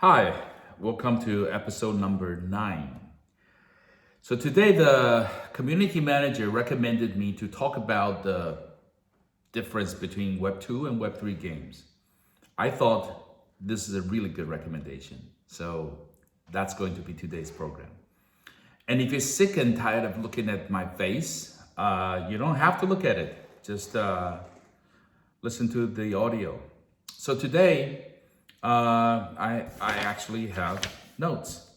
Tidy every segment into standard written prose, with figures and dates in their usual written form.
Hi, welcome to episode number 9. So today the community manager recommended me to talk about the difference between web2 and web3 games. I thought this is a really good recommendation. So that's going to be today's program. And if you're sick and tired of looking at my face, you don't have to look at it. Just listen to the audio. So today, I actually have notes.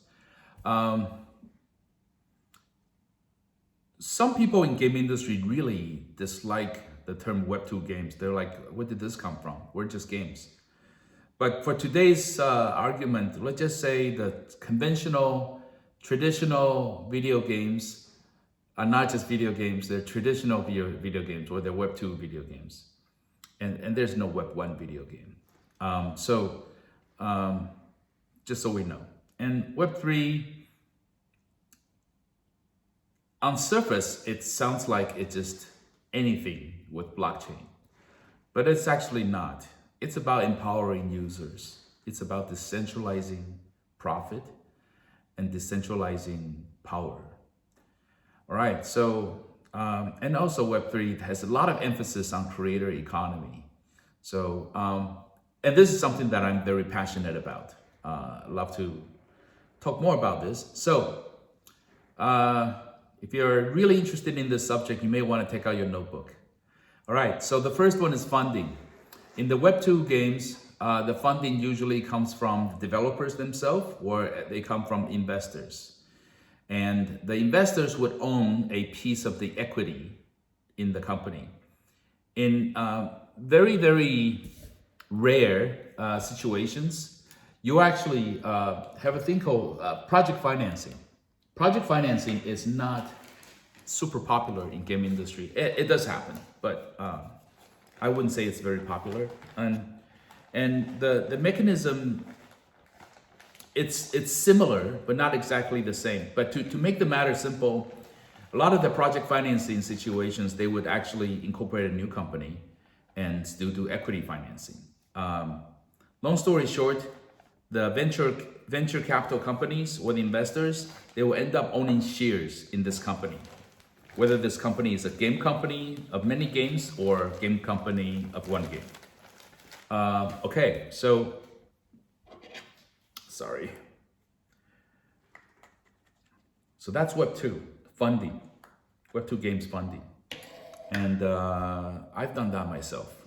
Some people in game industry really dislike the term Web2 games. They're like, where did this come from? We're just games. But for today's argument, let's just say that traditional video games are not just video games. They're traditional video games, or they're Web2 video games. And there's no Web1 video game. Just so we know. And Web3, on surface, it sounds like it's just anything with blockchain, but it's actually not. It's about empowering users. It's about decentralizing profit and decentralizing power. All right, so, and also Web3 has a lot of emphasis on creator economy. So, and this is something that I'm very passionate about. I'd love to talk more about this. So, if you're really interested in this subject, you may want to take out your notebook. All right, so the first one is funding. In the Web2 games, the funding usually comes from the developers themselves, or they come from investors. And the investors would own a piece of the equity in the company. In very, very rare situations, you actually have a thing called project financing. Project financing is not super popular in game industry. It does happen, but I wouldn't say it's very popular. And the mechanism, it's similar, but not exactly the same. But to make the matter simple, a lot of the project financing situations, they would actually incorporate a new company and still do equity financing. Long story short, the venture capital companies or the investors, they will end up owning shares in this company. Whether this company is a game company of many games or a game company of one game. Okay, so, sorry. So that's Web2, funding, Web2 games funding. And I've done that myself.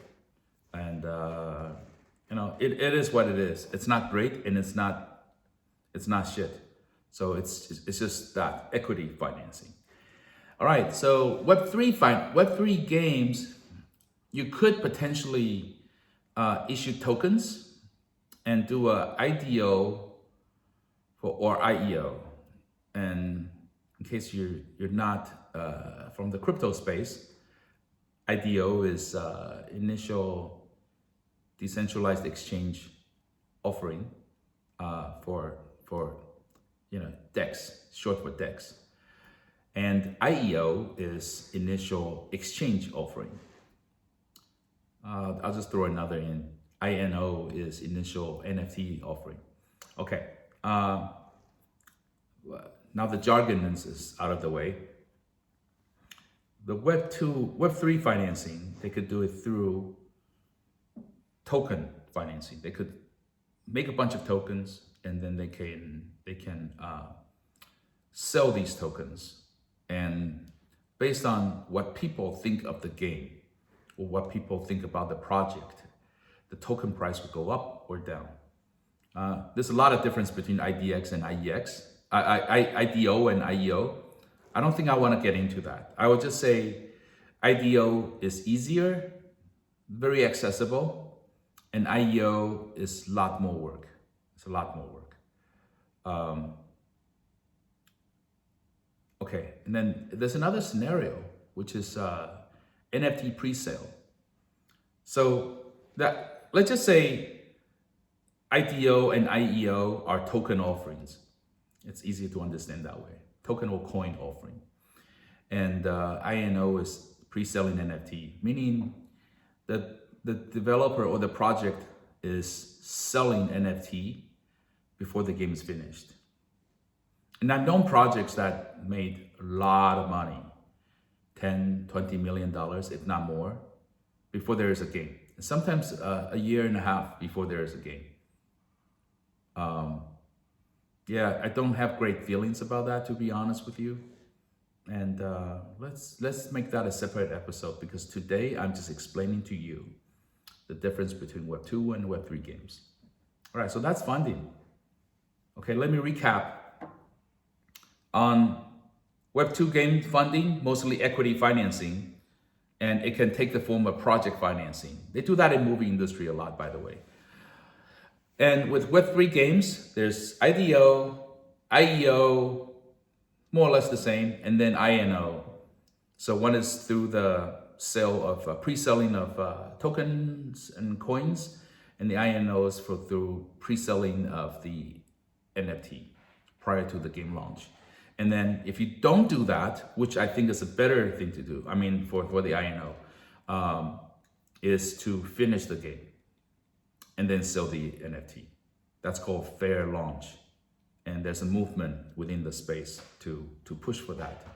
And it is what it is. It's not great, and it's not shit. So it's just that equity financing. All right. So Web3 games, you could potentially issue tokens and do a IDO or IEO. And in case you're not from the crypto space, IDO is initial decentralized exchange offering for DEX, short for DEX. And IEO is initial exchange offering. I'll just throw another in. INO is initial NFT offering. Okay. Now the jargon is out of the way. The Web3 financing, they could do it through token financing. They could make a bunch of tokens, and then they can sell these tokens. And based on what people think of the game or what people think about the project, the token price would go up or down. There's a lot of difference between IDX and IEX, IDO and IEO. I don't think I want to get into that. I would just say IDO is easier, very accessible, and IEO is a lot more work. It's a lot more work. Okay, and then there's another scenario, which is NFT pre-sale. So let's just say IDO and IEO are token offerings. It's easy to understand that way. Token or coin offering. And INO is pre-selling NFT, meaning that the developer or the project is selling NFT before the game is finished. And I've known projects that made a lot of money, 10, $20 million, if not more, before there is a game. And sometimes a year and a half before there is a game. Yeah, I don't have great feelings about that, to be honest with you. And let's make that a separate episode, because today I'm just explaining to you the difference between web2 and web3 games. All right, so that's funding. Okay, let me recap. On web2 game funding, mostly equity financing, and it can take the form of project financing. They do that in movie industry a lot, by the way. And with web3 games, there's IDO, IEO, more or less the same, and then INO. So one is through the sale of pre-selling of tokens and coins, and the INO is through pre-selling of the NFT prior to the game launch. And then if you don't do that, which I think is a better thing to do, I mean for the INO, is to finish the game and then sell the NFT. That's called fair launch. And there's a movement within the space to push for that.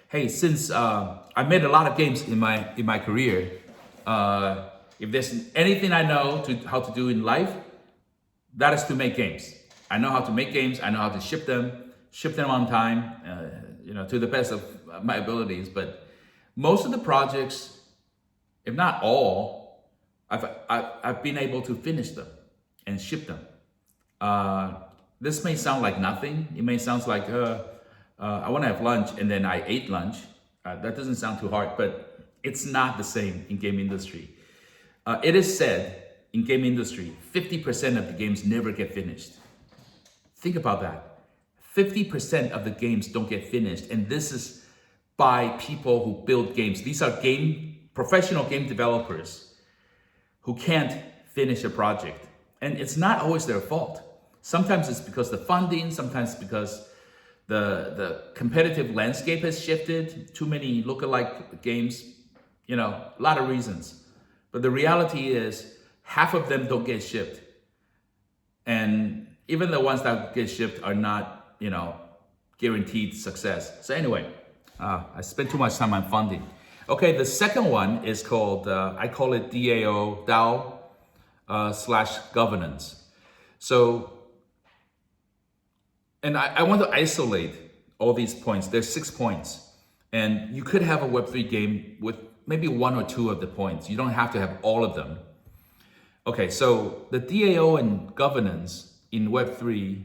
Hey, since I made a lot of games in my career, if there's anything I know how to do in life, that is to make games. I know how to make games. I know how to ship them on time, to the best of my abilities. But most of the projects, if not all, I've been able to finish them and ship them. This may sound like nothing. It may sound like I want to have lunch and then I ate lunch. That doesn't sound too hard, but it's not the same in game industry. It is said in game industry, 50% of the games never get finished. Think about that. 50% of the games don't get finished, and this is by people who build games. These are professional game developers who can't finish a project, and it's not always their fault. Sometimes it's because the funding, sometimes because the competitive landscape has shifted, too many lookalike games, a lot of reasons. But the reality is half of them don't get shipped, and even the ones that get shipped are not guaranteed success. So anyway, I spent too much time on funding. Okay, the second one is called, I call it Dao / governance. So, and I want to isolate all these points. There's 6 points. And you could have a Web3 game with maybe 1 or 2 of the points. You don't have to have all of them. Okay, so the DAO and governance in Web3,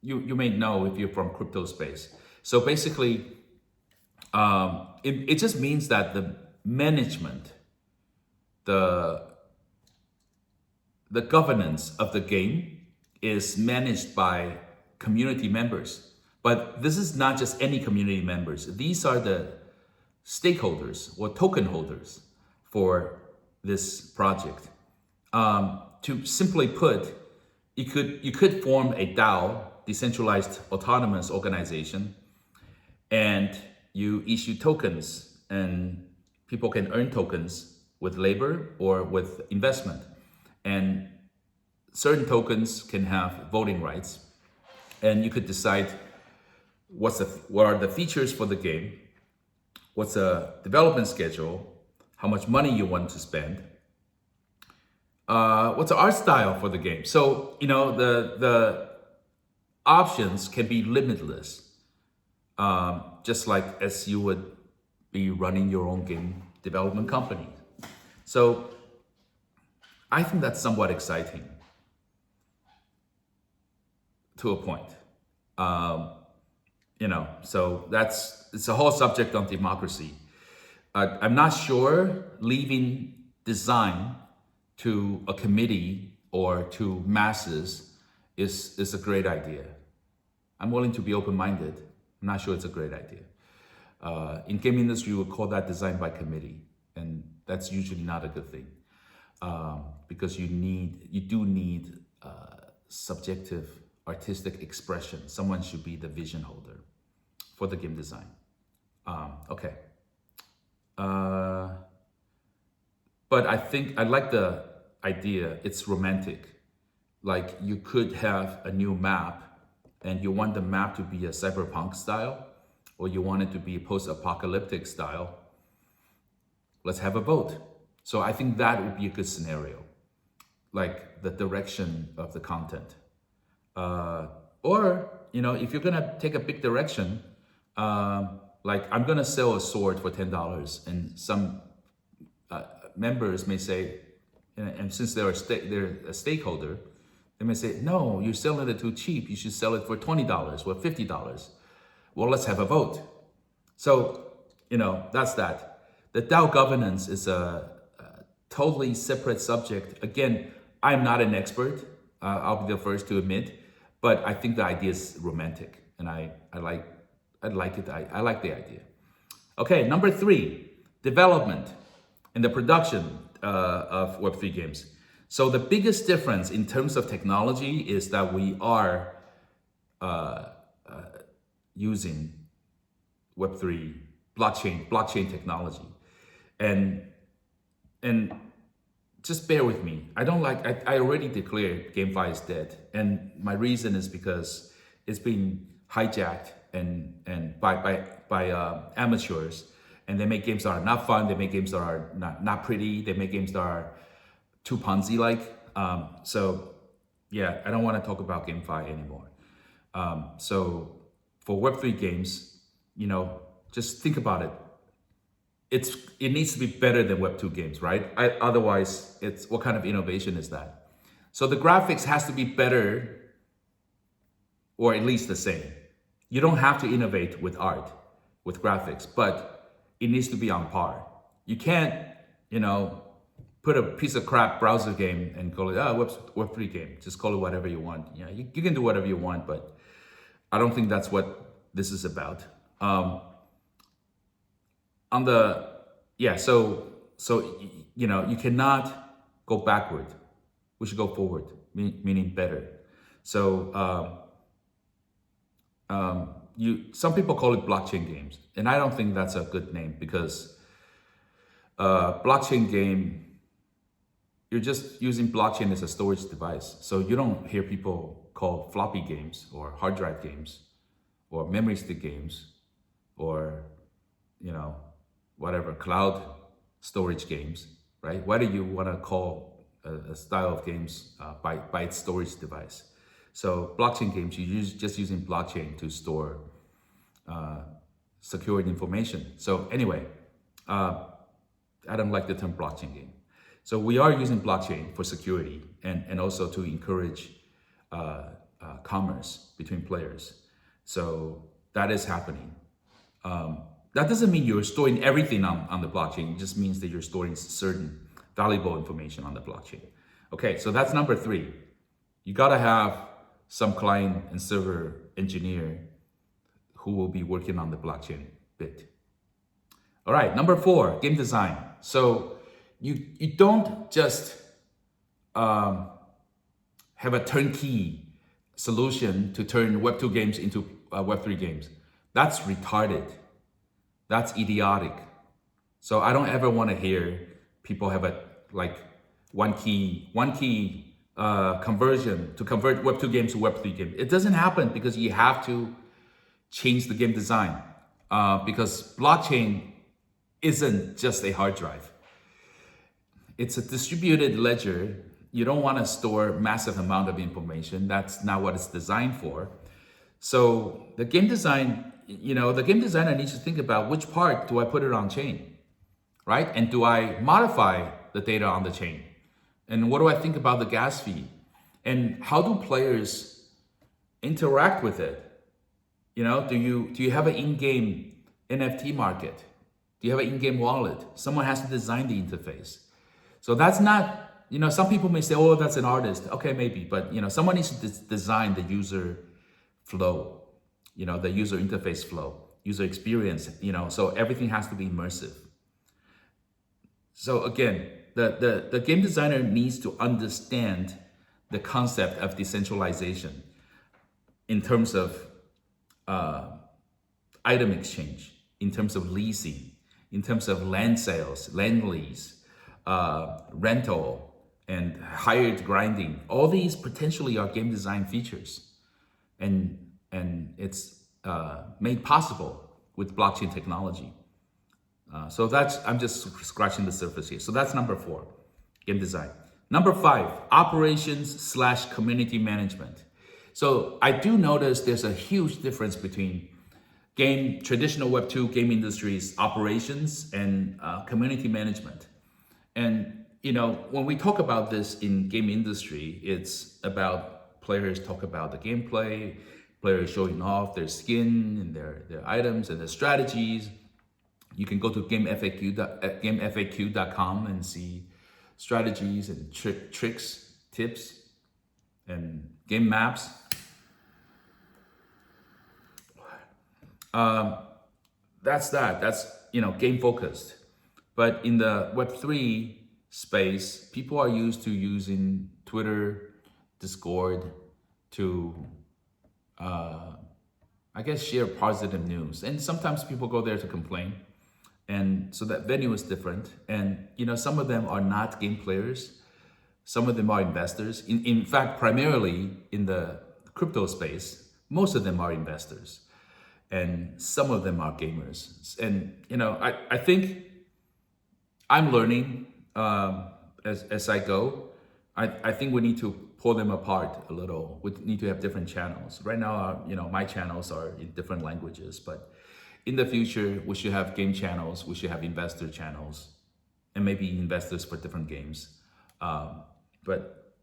you may know if you're from crypto space. So basically, it just means that the management, the governance of the game is managed by community members. But this is not just any community members. These are the stakeholders or token holders for this project. To simply put, you could form a DAO, decentralized autonomous organization, and you issue tokens, and people can earn tokens with labor or with investment. And certain tokens can have voting rights, and you could decide what are the features for the game, what's the development schedule, how much money you want to spend, what's the art style for the game. So, the options can be limitless, just like as you would be running your own game development company. So I think that's somewhat exciting to a point. So it's a whole subject on democracy. I'm not sure leaving design to a committee or to masses is a great idea. I'm willing to be open-minded. I'm not sure it's a great idea. In game industry, we would call that design by committee, and that's usually not a good thing, because you do need subjective artistic expression. Someone should be the vision holder for the game design. Okay. But I think I like the idea. It's romantic. like you could have a new map and you want the map to be a cyberpunk style, or you want it to be post-apocalyptic style, let's have a vote. So I think that would be a good scenario, like the direction of the content. Or, if you're gonna take a big direction, like I'm gonna sell a sword for $10, and some members may say, and since they're a stakeholder, they may say, no, you're selling it too cheap. You should sell it for $20 or $50. Well, let's have a vote. So, that's that. The Dao governance is a totally separate subject. Again, I'm not an expert. I'll be the first to admit, but I think the idea is romantic, and I like it. I like the idea. Okay, number 3, development and the production of Web3 games. So the biggest difference in terms of technology is that we are using Web3 blockchain technology, and just bear with me. I already declared GameFi is dead, and my reason is because it's been hijacked and by amateurs, and they make games that are not fun. They make games that are not pretty. They make games that are too Ponzi-like. So yeah, I don't want to talk about GameFi anymore. So for Web3 games, just think about it. It needs to be better than Web2 games, right? Otherwise, what kind of innovation is that? So the graphics has to be better, or at least the same. You don't have to innovate with art, with graphics, but it needs to be on par. You can't, put a piece of crap browser game and call it Web3 game. Just call it whatever you want. You can do whatever you want, but I don't think that's what this is about. You cannot go backward. We should go forward, meaning better. So some people call it blockchain games, and I don't think that's a good name, because blockchain game, you're just using blockchain as a storage device. So you don't hear people call floppy games or hard drive games or memory stick games or whatever, cloud storage games, right? Why do you want to call a style of games by its storage device? So blockchain games, just using blockchain to store secured information. So anyway, I don't like the term blockchain game. So we are using blockchain for security and also to encourage commerce between players. So that is happening. That doesn't mean you're storing everything on the blockchain. It just means that you're storing certain valuable information on the blockchain. Okay, so that's number 3. You gotta have some client and server engineer who will be working on the blockchain bit. All right, number 4, game design. So you don't just have a turnkey solution to turn Web2 games into Web3 games. That's retarded. That's idiotic. So I don't ever want to hear people have one key conversion to convert Web2 games to Web3 games. It doesn't happen, because you have to change the game design, because blockchain isn't just a hard drive. It's a distributed ledger. You don't want to store massive amount of information. That's not what it's designed for. So the game design, the game designer needs to think about which part do I put it on chain, right? And do I modify the data on the chain? And what do I think about the gas fee? And how do players interact with it? Do you have an in-game NFT market? Do you have an in-game wallet? Someone has to design the interface. So that's not, some people may say, oh, that's an artist. Okay, maybe, but someone needs to design the user flow, the user interface flow, user experience, so everything has to be immersive. So again, the game designer needs to understand the concept of decentralization in terms of item exchange, in terms of leasing, in terms of land sales, land lease, rental, and hired grinding. All these potentially are game design features, and it's made possible with blockchain technology. So I'm just scratching the surface here. So that's number 4, game design. Number 5, operations/community management. So I do notice there's a huge difference between traditional Web2 game industries operations and community management. And when we talk about this in game industry, it's about players talk about the gameplay, players showing off their skin and their items and their strategies. You can go to gamefaq.com and see strategies and tricks, tips, and game maps. That's game focused. But in the Web3 space, people are used to using Twitter, Discord to, share positive news. And sometimes people go there to complain. And so that venue is different. And, some of them are not game players. Some of them are investors. In fact, primarily in the crypto space, most of them are investors. And some of them are gamers. And, I think I'm learning as I go. I think we need to pull them apart a little. We need to have different channels. Right now, my channels are in different languages, but in the future, we should have game channels, we should have investor channels, and maybe investors for different games. But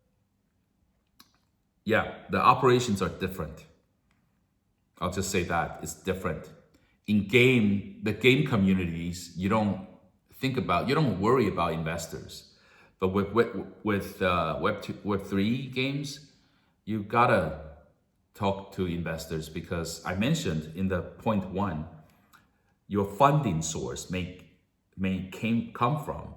yeah, the operations are different. I'll just say that, it's different. In the game communities, you don't worry about investors. But with Web3 games, you gotta talk to investors, because I mentioned in the point 1, your funding source may come from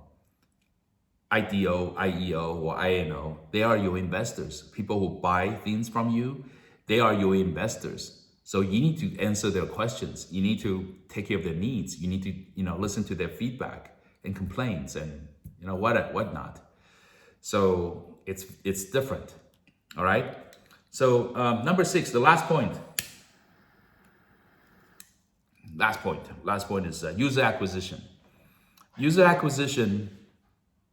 IDO, IEO, or INO. They are your investors. People who buy things from you, they are your investors. So you need to answer their questions. You need to take care of their needs. You need to, listen to their feedback and complaints and, whatnot. So it's different. All right. So number 6, the last point. Last point is user acquisition. User acquisition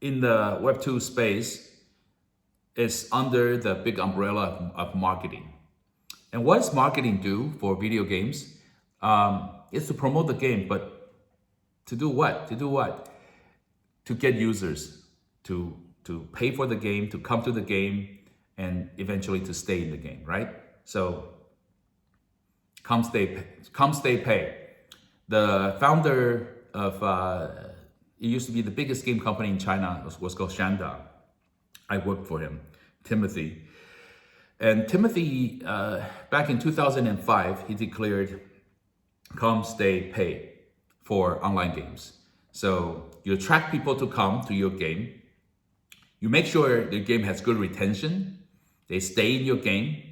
in the Web2 space is under the big umbrella of marketing. And what does marketing do for video games? It's to promote the game, but to do what? To get users to pay for the game, to come to the game, and eventually to stay in the game, right? So come stay pay. The founder of it used to be the biggest game company in China, was called Shanda. I worked for him, Timothy. And Timothy, back in 2005, he declared come, stay, pay for online games. So you attract people to come to your game. You make sure the game has good retention. They stay in your game,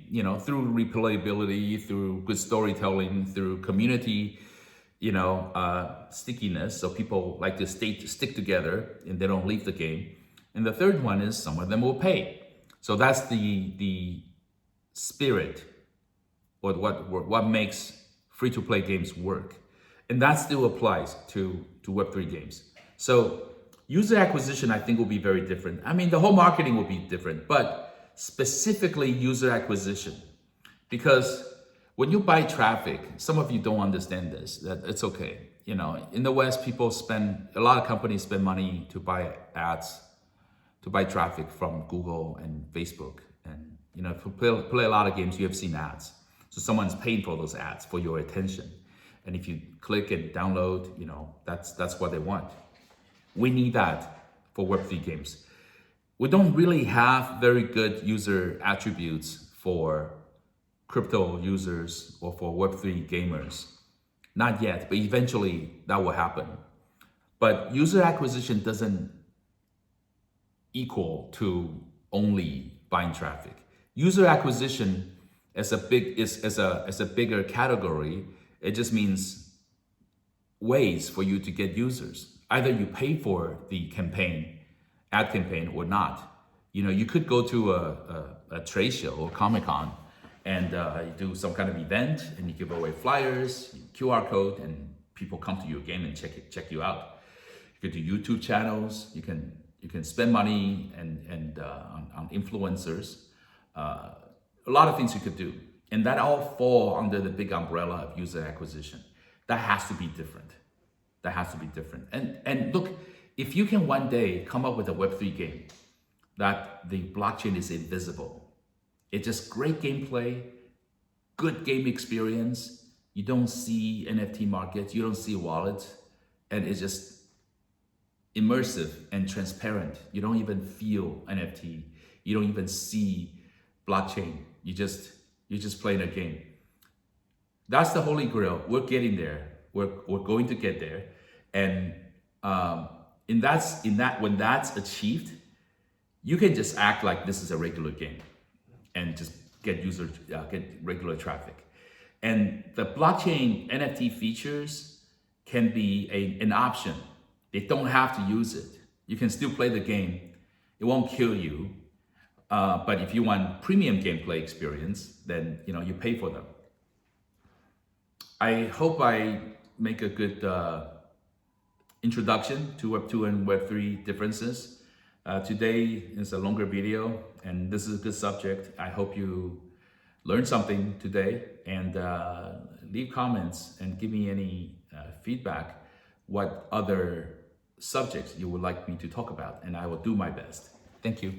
through replayability, through good storytelling, through community, stickiness. So people like to stick together and they don't leave the game. And the third one is some of them will pay. So that's the spirit, or what makes free-to-play games work. And that still applies to Web3 games. So user acquisition, I think, will be very different. I mean, the whole marketing will be different, but specifically user acquisition. Because when you buy traffic, some of you don't understand this, that it's okay. In the West, a lot of companies spend money to buy ads, to buy traffic from Google and Facebook. And if you play a lot of games, you have seen ads. So someone's paying for those ads for your attention. And if you click and download, that's what they want. We need that for Web3 games. We don't really have very good user attributes for crypto users or for Web3 gamers. Not yet, but eventually that will happen. But user acquisition doesn't equal to only buying traffic. User acquisition as a bigger category, it just means ways for you to get users. Either you pay for the ad campaign or not. You know, you could go to a trade show or Comic-Con and you do some kind of event and you give away flyers, QR code, and people come to your game and check you out. You could do YouTube channels. You can spend money and on influencers. A lot of things you could do, and that all fall under the big umbrella of user acquisition. That has to be different. That has to be different. And look, if you can one day come up with a Web3 game that the blockchain is invisible, it's just great gameplay, good game experience. You don't see NFT markets, you don't see wallets, and it's just immersive and transparent. You don't even feel NFT. You don't even see blockchain. You just playing a game. That's the holy grail. We're getting there. We're going to get there, and when that's achieved, you can just act like this is a regular game, and just get regular traffic. And the blockchain NFT features can be an option. They don't have to use it. You can still play the game. It won't kill you. But if you want premium gameplay experience, then you pay for them. I hope I make a good introduction to Web2 and Web3 differences. Today is a longer video, and this is a good subject. I hope you learned something today, and leave comments and give me any feedback, what other subjects you would like me to talk about, and I will do my best. Thank you.